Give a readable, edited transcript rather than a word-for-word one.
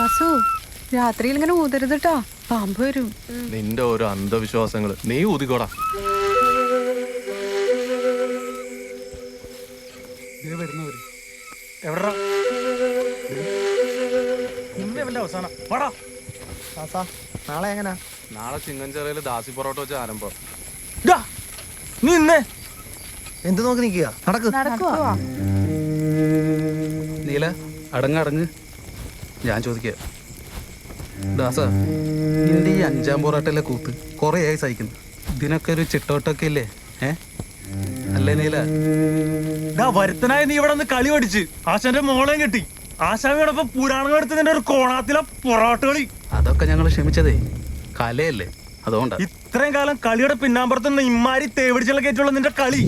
വസു രാത്രിയിൽ ഇങ്ങനെ ഊതരുതട്ടോ, പാമ്പ് വരും. നിന്റെ ഓരോ അന്ധവിശ്വാസങ്ങള് നീ ഊതിക്കോടാ. നാളെ എങ്ങനാ? നാളെ ചിങ്ങഞ്ചെറിയില് ദാസി പൊറോട്ട വെച്ച് ആരംഭം. നീ ഇന്നേ എന്ത് നോക്കി നിക്കുക? നടക്കുവാ. നീല അടങ്ങ്. ഞാൻ ചോദിക്കുക, ദാസ, നിന്റെ ഈ 5-ാം പൊറാട്ടയിലെ കൂത്ത് കുറേ ആയി സഹിക്കുന്നു. ഇതിനൊക്കെ ഒരു ചിട്ടോട്ടൊക്കെ ഇല്ലേ? അല്ലേ നീല? വരുത്തനായ നീ ഇവിടെ നിന്ന് കളി പഠിച്ച് ആശാന്റെ മോളെയും കെട്ടി ആശാമിയോടൊപ്പം പുരാണം എടുത്തതിന്റെ ഒരു കോണാത്തിലെ പൊറോട്ട കളി. അതൊക്കെ ഞങ്ങൾ ക്ഷമിച്ചതേ, കലയല്ലേ, അതുകൊണ്ടാ. ഇത്രയും കാലം കളിയുടെ പിന്നാമ്പുറത്തുനിന്ന് ഇമ്മാരി തേവിടിച്ചുള്ള കയറ്റുള്ള നിന്റെ കളി